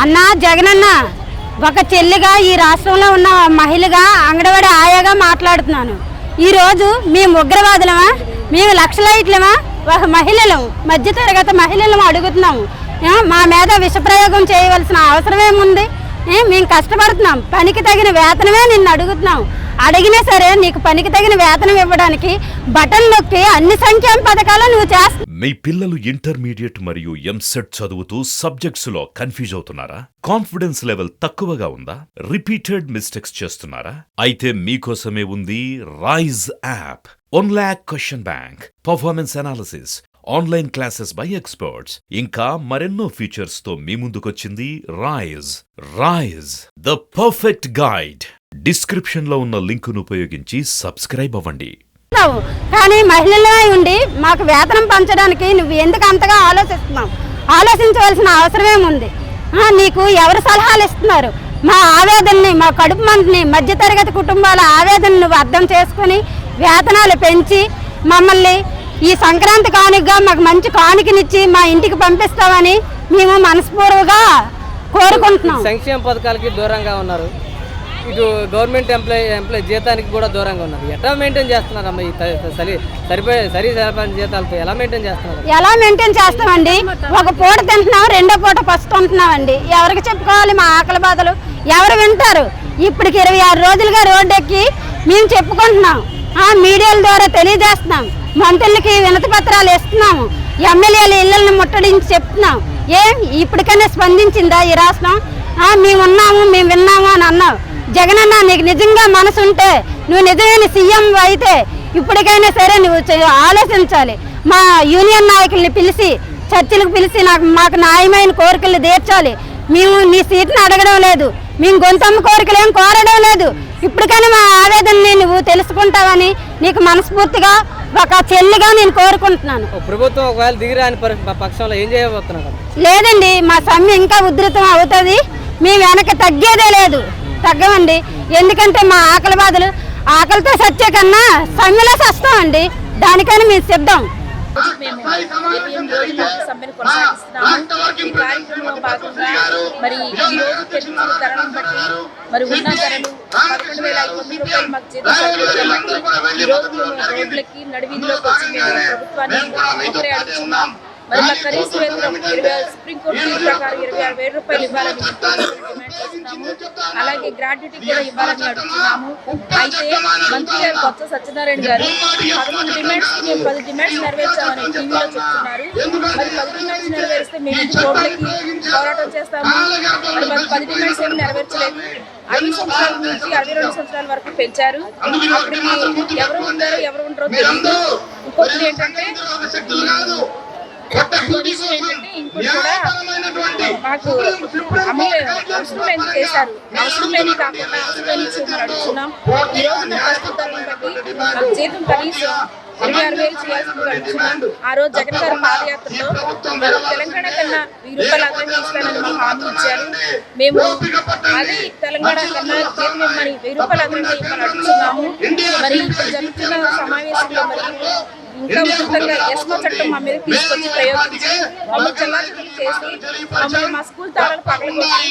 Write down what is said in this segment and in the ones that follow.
అన్నా జగనన్న ఒక చెల్లిగా ఈ రాష్ట్రంలో ఉన్న మహిళగా అంగన్వాడీ ఆయాగా మాట్లాడుతున్నాను. ఈరోజు మేము ఉగ్రవాదులమా, మేము లక్షలైట్లమా, ఒక మహిళలు మధ్యతరగతి మహిళలను అడుగుతున్నాము. మా మీద విషప్రయోగం చేయవలసిన అవసరం ఏముంది? మేము కష్టపడుతున్నాం, పనికి తగిన వేతనమే నిన్ను అడుగుతున్నాం. అడిగినా సరే నీకు పనికి తగిన వేతనం ఇవ్వడానికి బటన్ నొక్కి అన్ని సంక్షేమ పథకాలు నువ్వు చేస్తా. మీ పిల్లలు ఇంటర్మీడియట్ మరియు ఎంసెట్ చదువుతూ సబ్జెక్ట్స్ లో కన్ఫ్యూజ్ అవుతున్నారా? కాన్ఫిడెన్స్ లెవెల్ తక్కువగా ఉందా? రిపీటెడ్ మిస్టేక్స్ చేస్తున్నారా? అయితే మీకోసమే ఉంది rise app. 1 lakh question bank, performance analysis, online classes by experts, ఇంకా మరెన్నో ఫీచర్స్ తో మీ ముందుకొచ్చింది rise the perfect guide. Description లో ఉన్న లింకును ఉపయోగించి సబ్స్క్రైబ్ అవ్వండి. కానీ మహిళలై ఉండి మాకు వేతనం పంచడానికి నువ్వు ఎందుకు అంతగా ఆలోచిస్తున్నావు? ఆలోచించవలసిన అవసరమేముంది? నీకు ఎవరు సలహాలు ఇస్తున్నారు? మా ఆవేదనని, మా కడుపు మంటని, మధ్యతరగతి కుటుంబాల ఆవేదనను నువ్వు అర్థం చేసుకుని వేతనాలు పెంచి మమ్మల్ని ఈ సంక్రాంతి కానుకగా మాకు మంచి కానుకనిచ్చి మా ఇంటికి పంపిస్తామని మేము మనస్పూర్వకంగా కోరుకుంటున్నాం. సంక్షేమ పథకాలకి దూరంగా ఉన్నారు, ఇటు గవర్నమెంట్ ఎంప్లాయీ జీతానికి కూడా దూరంగా ఉన్నారు. ఎట్లా మెయింటైన్ చేస్తున్నారమ్మా ఈ సరిపడిన జీతాలతో? ఎలా మెయింటైన్ చేస్తున్నారు? ఎలా మెయింటైన్ చేస్తామండి? ఒక పూట తింటున్నాం, రెండో పూట పస్తుంటున్నామండి. ఎవరికి చెప్పుకోవాలి మా ఆకలి బాధలు? ఎవరు వింటారు? ఇప్పటికి 26 రోజులుగా రోడ్డు ఎక్కి మేము చెప్పుకుంటున్నాం, మీడియాల ద్వారా తెలియజేస్తున్నాం, మంత్రులకి వినతి పత్రాలు ఇస్తున్నాము, ఎమ్మెల్యేల ఇళ్లను ముట్టడించి చెప్తున్నాం. ఇప్పటికైనా స్పందించిందా ఈ రాష్ట్రం? మేము ఉన్నాము, మేము విన్నాము అని అన్నావు. జగనన్న, నీకు నిజంగా మనసు ఉంటే, నువ్వు నిజమైన సీఎం అయితే ఇప్పటికైనా సరే నువ్వు ఆలోచించాలి. మా యూనియన్ నాయకుల్ని పిలిచి చర్చలకు పిలిచి మాకు న్యాయమైన కోరికలు తీర్చాలి. మేము నీ సీట్ని అడగడం లేదు, మేము గొంతమ్మ కోరికలు ఏం కోరడం లేదు. ఇప్పటికైనా మా ఆవేదనని నువ్వు తెలుసుకుంటావని నీకు మనస్ఫూర్తిగా ఒక చెల్లిగా నేను కోరుకుంటున్నాను. ప్రభుత్వం ఒకవేళ దిగిరాని పక్షంలో ఏం చేయబోతున్నారు? లేదండి, మా సమ్మె ఇంకా ఉధృతం అవుతుంది. మేము వెనక తగ్గేదే లేదు, తగ్గమండి. ఎందుకంటే మా ఆకలి బాధలు, ఆకలితో సచ్చే కన్నా సమ్మెలో సస్తామండి. దానికైనా మేము సిద్ధం. సమ్మెను కొనసాగిస్తున్నాము. ఈ కార్యక్రమంలో భాగంగా మరి ఈ రోజు పెరుగుతున్న ధరలను బట్టి మరి ఉన్న ధరలు 11,500 రూపాయలు మాకు జీతం బట్టి ఈ రోజు మేము రోడ్లకి నడివీధిలోకి వచ్చి మేము ప్రభుత్వాన్ని ఒకరే అడుగుతున్నాం. మరి మా కనీస వేతనం సుప్రీంకోర్టు తీర్పు ప్రకారం 26,000 రూపాయలు ఇవ్వాలని డిమాండ్ చేస్తున్నాము. అలాగే గ్రాడ్యుటీ కూడా ఇవ్వాలని అడుగుతున్నాము. అయితే మంత్రి గారు కొత్త సత్యనారాయణ గారు 11 డిమాండ్స్ మేము 10 డిమాండ్స్ నెరవేర్చామని టీవీలో చెప్తున్నారు. మరి 10 డిమాండ్స్ నెరవేరిస్తే మేము రోడ్లకి పోరాటం చేస్తాము. మరి మాకు 10 డిమాండ్స్ ఏమి నెరవేర్చలేదు. 5 సంవత్సరాల నుంచి 22 సంవత్సరాల వరకు పెంచారు. అప్పటికి ఎవరు ఉంటారో ఎవరు ఉంటారో తెలియదు. ఇంకొకటి ఏంటంటే ఇంకోటి కూడా మాకు అవసరం లేని చేశారు. అవసరం లేని కాకుండా అవసరం లేని చూడమని అడుగుతున్నాం. ఈ రోజు మా ప్రస్తుతాలను బట్టి మాకు జీతం కనీసం 26,000 చేయాల్సిందిగా అడుగుతున్నాం. ఆ రోజు జగన్ గారి పాదయాత్రలో తెలంగాణ కన్నా 1000 రూపాయలు అదనంగా ఇస్తానని మాకు హామీ ఇచ్చారు. మేము అది తెలంగాణ కన్నా జీతం ఇవ్వమని 1000 రూపాయలు అదనంగా ఇవ్వమని అడుగుతున్నాము. మరి ఇప్పుడు జరుగుతున్న సమావేశంలో మరి ఇంకా ఉచితంగా ఎస్మా చట్టం మా మీద తీసుకొచ్చి ప్రయోగించి మమ్మల్ని చెల్లాచెదురు చేసి మమ్మల్ని మా స్కూల్ తాళాలు పగలగొట్టి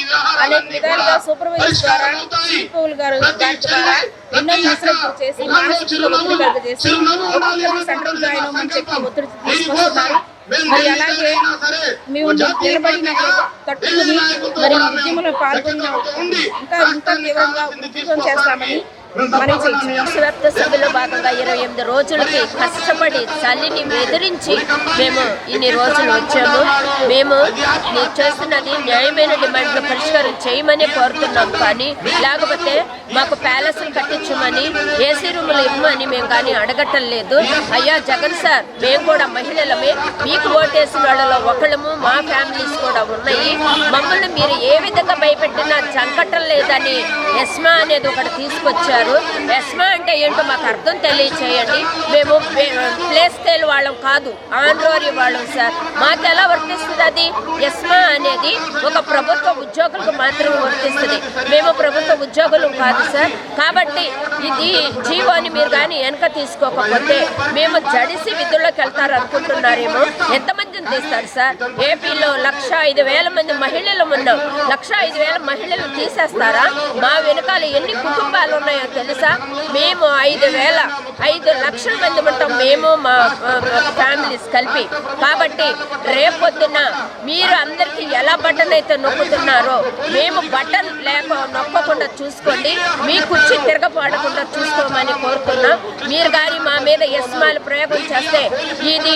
అనేక విధాలుగా సూపర్వైజర్ ద్వారా ప్రిన్సిపల్ గారు దాని ద్వారా ఎన్నో హింసలు చేసి మానసిక ఒత్తిడి కలుగజేసి ఒక్కొక్కరికి సెంట్రల్ జాయిన్ అవ్వమని చెప్పి ఒత్తిడి తీసుకొస్తున్నారు. మరి అలాగే మేము నిలబడిన తట్టుకుని మరి ఉద్యమంలో పాల్గొన్న ఇంకా తీవ్రంగా ఉద్యమం చేస్తామని దేశవ్యాప్త సభలో భాగంగా 28 రోజులకి కష్టపడి చలిని ఎదిరించి మేము ఇన్ని రోజులు వచ్చాము. మేము చేస్తున్నది న్యాయమైన డిమాండ్లు పరిష్కారం చేయమని కోరుతున్నాం. కానీ లేకపోతే మాకు ప్యాలెస్లు కట్టించమని, ఏసీ రూములు ఇవ్వమని మేము కానీ అడగటం లేదు. అయ్యా జగన్ సార్, మేము కూడా మహిళలమే, మీకు ఓటేసిన వాళ్ళలో ఒకళ్ళము, మా ఫ్యామిలీస్ కూడా ఉన్నాయి. మమ్మల్ని మీరు ఏ విధంగా భయపెట్టినా చంకటం లేదని ఎస్మా అనేది ఒకటి తీసుకొచ్చారు. గారు ఎస్మా అంటే ఏంటో మాకు అర్థం తెలియచేయండి. మేము ప్లే స్కేల్ వాళ్ళం కాదు, ఆండ్రోరీ వాళ్ళం సార్. మాకు ఎలా వర్తిస్తుంది అది? ఎస్మా అనేది ఒక ప్రభుత్వ ఉద్యోగులకు మాత్రమే వర్తిస్తుంది. మేము ప్రభుత్వ ఉద్యోగులు కాదు సార్. కాబట్టి ఇది జీవోని మీరు కానీ వెనక తీసుకోకపోతే మేము జడిసి విధుల్లోకి వెళ్తారు అనుకుంటున్నారేమో. ఎంతమందిని తీస్తారు సార్? ఏపీలో 1,05,000 మంది మహిళలు ఉన్నాం. 1,05,000 మహిళలు తీసేస్తారా? మా వెనకాల ఎన్ని కుటుంబాలు ఉన్నాయో తెలుసా? మేము 5 లక్షల మంది ఉంటాం, మేము మా ఫ్యామిలీస్ కలిపి. కాబట్టి రేపొద్దున మీరు అందరికీ ఎలా బటన్ అయితే నొక్కుతున్నారో మేము బటన్ నొక్కకుండా చూసుకోండి, మీ కుర్చీ తిరగపాడకుండా చూసుకోమని కోరుతున్నాం. మీరు కానీ మా మీద ఎస్మాలు ప్రయోగం చేస్తే ఇది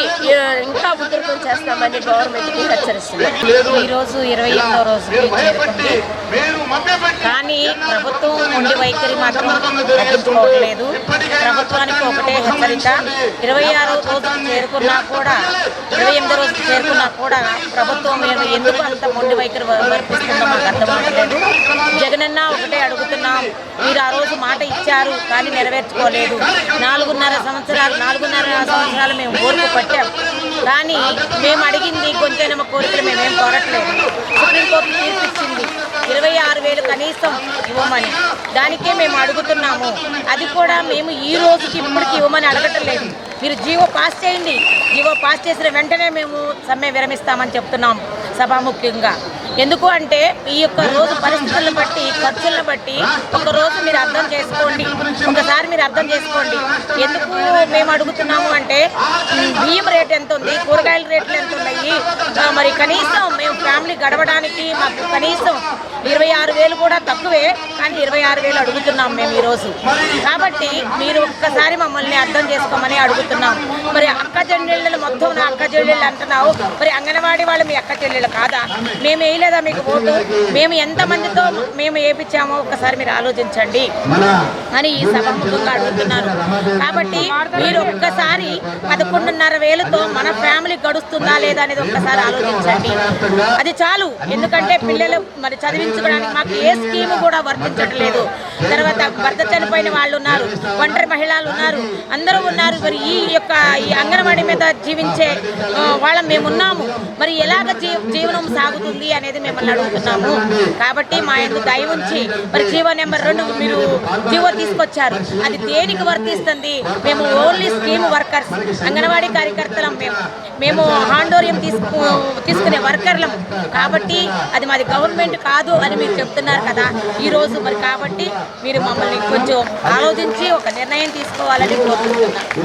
ఇంకా ఉధృతం చేస్తామని గవర్నమెంట్కి హెచ్చరిస్తున్నాం. ఈరోజు 28వ రోజుకి చేరుకుంది. కానీ ప్రభుత్వం ఉండి వైఖరి మాత్రం తగ్గించుకోవట్లేదు. ప్రభుత్వానికి ఒకటే హెచ్చరిక, 26వ రోజుకి చేరుకున్నా కూడా 28వ రోజుకి చేరుకున్నా కూడా ప్రభుత్వం మేము ఎందుకు అంత మొండి వైఖరి వర్తిస్తుందో మాకు అర్థమవట్లేదు. జగనన్న ఒకటే అడుగుతున్నాం, మీరు ఆ రోజు మాట ఇచ్చారు కానీ నెరవేర్చుకోలేదు. 4.5 సంవత్సరాలు మేము ఓర్పు పట్టాం. కానీ మేము అడిగింది కొంచెం కోరికలు మేమేం కోరట్లేదు. సుప్రీంకోర్టు తీర్పు ఇచ్చింది 26,000 కనీసం ఇవ్వమని, దానికే మేము అడుగుతున్నాము. అది కూడా మేము ఈ రోజుకి ఇప్పటికి ఇవ్వమని అడగటం లేదు. మీరు జీవో పాస్ చేయండి, జీవో పాస్ చేసిన వెంటనే మేము సమ్మె విరమిస్తామని చెప్తున్నాం సభాముఖ్యంగా. ఎందుకు అంటే ఈ యొక్క రోజు పరిస్థితులను బట్టి, ఖర్చులను బట్టి ఒకరోజు మీరు అర్థం చేసుకోండి, ఒకసారి మీరు అర్థం చేసుకోండి. ఎందుకు మేము అడుగుతున్నాము అంటే బియ్యం రేట్ ఎంత ఉంది, కూరగాయల రేట్లు ఎంత ఉన్నాయి, మరి కనీసం మేము ఫ్యామిలీ గడవడానికి మాకు కనీసం 26,000 కూడా తక్కువే, కానీ 26,000 అడుగుతున్నాం మేము ఈరోజు. కాబట్టి మీరు ఒక్కసారి మమ్మల్ని అర్థం చేసుకోమని అడుగుతున్నాం. మరి అక్క చెల్లెళ్ళు మొత్తం నా అక్క చెల్లెళ్ళు అంటున్నావు, మరి అంగన్వాడీ వాళ్ళు మీ అక్క చెల్లెళ్ళు కాదా? మేము వేయలేదా మీకు ఓటు? మేము ఎంతమందితో మేము వేయించామో ఒక్కసారి మీరు ఆలోచించండి అని ఈ సభాముఖంగా అడుగుతున్నారు. కాబట్టి మీరు ఒక్కసారి 11,500తో మన ఫ్యామిలీ గడుస్తుందా లేదా అనేది ఒక్కసారి ఆలోచించండి. అది చాలు. ఎందుకంటే పిల్లలు మరి చదివించుకోవడానికి మాకు ఏ స్కీమ్ కూడా వర్తించట్లేదు. తర్వాత భర్త చనిపోయిన వాళ్ళు ఉన్నారు, ఒంటరి మహిళలు ఉన్నారు, అందరూ ఉన్నారు. మరి ఈ అంగన్వాడీ మీద జీవించే వాళ్ళం మేమున్నాము. మరి ఎలాగ జీవనం సాగుతుంది అనేది మిమ్మల్ని అడుగుతున్నాము. కాబట్టి మా యొక్క దయ ఉంచి మరి జీవో నెంబర్ 2 మీరు జీవో తీసుకొచ్చారు, అది దేనికి వర్తిస్తుంది? మేము ఓన్లీ స్కీమ్ వర్కర్స్, అంగన్వాడీ కార్యకర్తలం. మేము హాండోరియం తీసుకునే వర్కర్లం. కాబట్టి అది మాది గవర్నమెంట్ కాదు అని మీరు చెప్తున్నారు కదా ఈరోజు. మరి కాబట్టి మీరు మమ్మల్ని కొంచెం ఆలోచించి ఒక నిర్ణయం తీసుకోవాలని కోరుకుంటున్నాను.